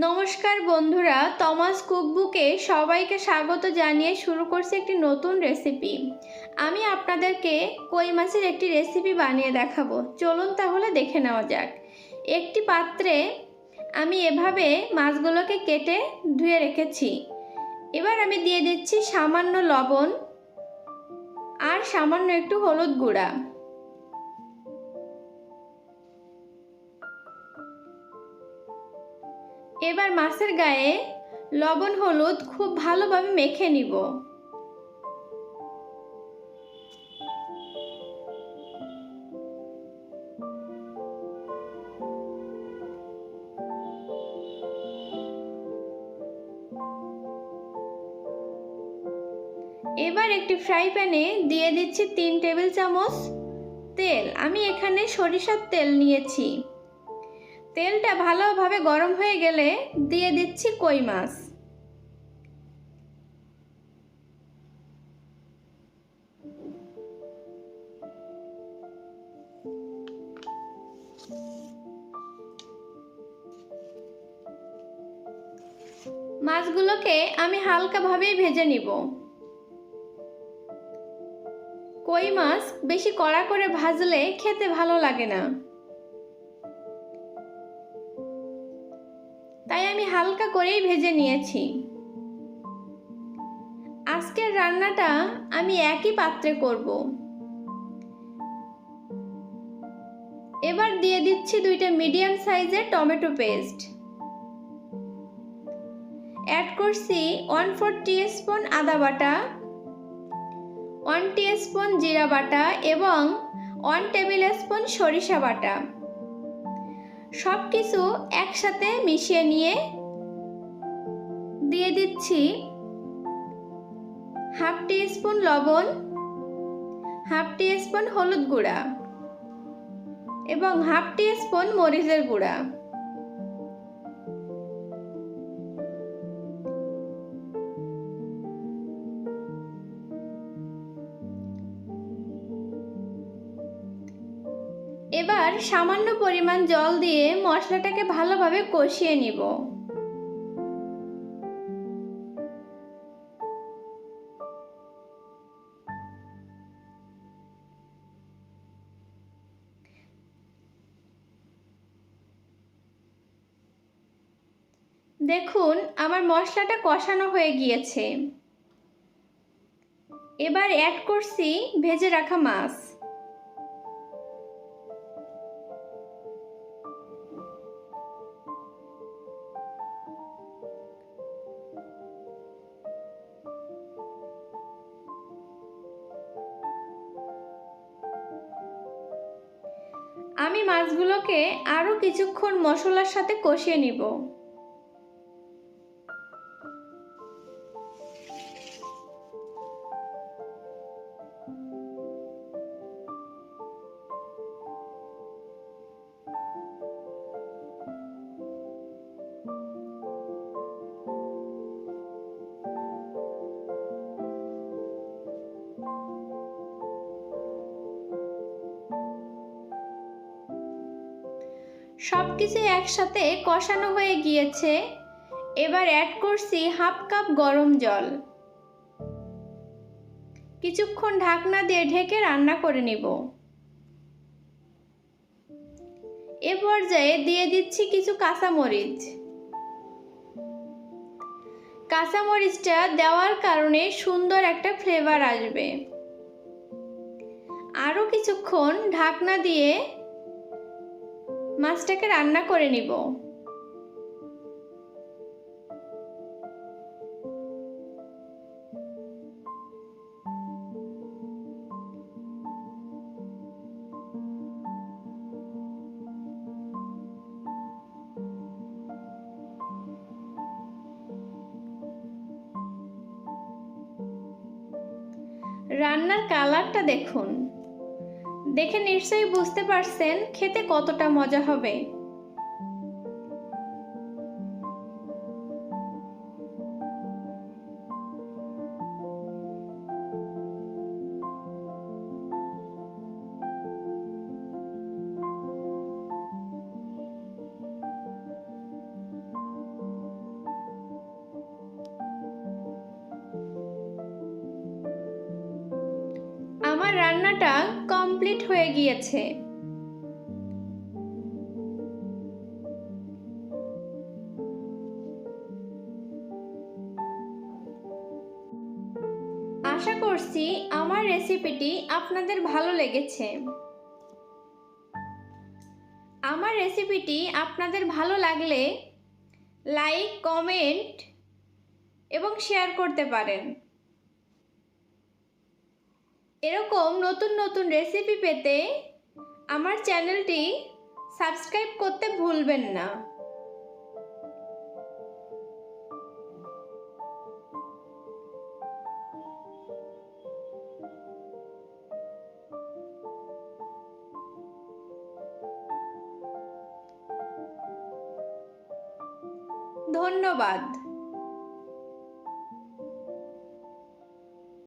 নমস্কার বন্ধুরা, তমাস কুকবুকে সবাইকে স্বাগত জানিয়ে শুরু করছি একটি নতুন রেসিপি। আমি আপনাদেরকে কই মাছের একটি রেসিপি বানিয়ে দেখাবো। চলুন তাহলে দেখে নেওয়া যাক। একটি পাত্রে আমি এভাবে মাছগুলোকে কেটে ধুয়ে রেখেছি। এবার আমি দিয়ে দিচ্ছি সামান্য লবণ আর সামান্য একটু হলুদ গুঁড়া। এবার মাছের গায়ে লবণ হলুদ খুব ভালোভাবে মেখে নিব। এবার একটি ফ্রাই প্যানে দিয়ে দিচ্ছি 3 টেবিল চামচ তেল। আমি এখানে সরিষার তেল নিয়েছি। তেলটা ভালোভাবে গরম হয়ে গেলে দিয়ে দিচ্ছি কই মাছ। মাছগুলোকে আমি হালকাভাবেই ভেজে নিব। কই মাছ বেশি কড়া করে ভাজলে খেতে ভালো লাগে না, তাই আমি হালকা করেই ভেজে নিয়েছি। আজকের রান্নাটা আমি একই পাত্রে করব। এবার দিয়ে দিচ্ছি 2টা মিডিয়াম সাইজের টমেটো পেস্ট। অ্যাড করছি 1/4 টিস্পুন আদা বাটা, 1 টিস্পুন জিরা বাটা এবং 1 টেবিল স্পুন সরিষা বাটা। সব কিছু একসাথে মিশিয়ে নিয়ে দিয়ে দিচ্ছি 1/2 টিস্পুন লবণ, 1/2 টিস্পুন হলুদ গুঁড়া এবং 1/2 টিস্পুন মরিচের গুঁড়া। এবার সামান্য পরিমাণ জল দিয়ে মশলাটাকে ভালোভাবে কষিয়ে নিব। দেখুন আমার মশলাটা কষানো হয়ে গিয়েছে। এবার অ্যাড করছি ভেজে রাখা মাছ। আমি মাছগুলোকে আরো কিছুক্ষণ মশলার সাথে কষিয়ে নিব। সবকিছু একসাথে কষানো হয়ে গিয়েছে। এবার অ্যাড করছি 1/2 কাপ গরম জল। কিছুক্ষণ ঢাকনা দিয়ে ঢেকে রান্না করে নিব। এ পর্যায়ে দিয়ে দিচ্ছি কিছু কাঁচামরিচ। কাঁচামরিচটা দেওয়ার কারণে সুন্দর একটা ফ্লেভার আসবে। আরো কিছুক্ষণ ঢাকনা দিয়ে মাছটাকে রান্না করে নিব। রান্নার কালারটা দেখুন, দেখে নিশ্চয়ই বুঝতে পারছেন খেতে কতটা মজা হবে। রান্নাটা কমপ্লিট হয়ে গিয়েছে। আশা করছি আমার রেসিপিটি আপনাদের ভালো লেগেছে। আমার রেসিপিটি আপনাদের ভালো লাগলে লাইক, কমেন্ট এবং শেয়ার করতে পারেন। এরকম নতুন নতুন রেসিপি পেতে আমার চ্যানেলটি সাবস্ক্রাইব করতে ভুলবেন না। ধন্যবাদ।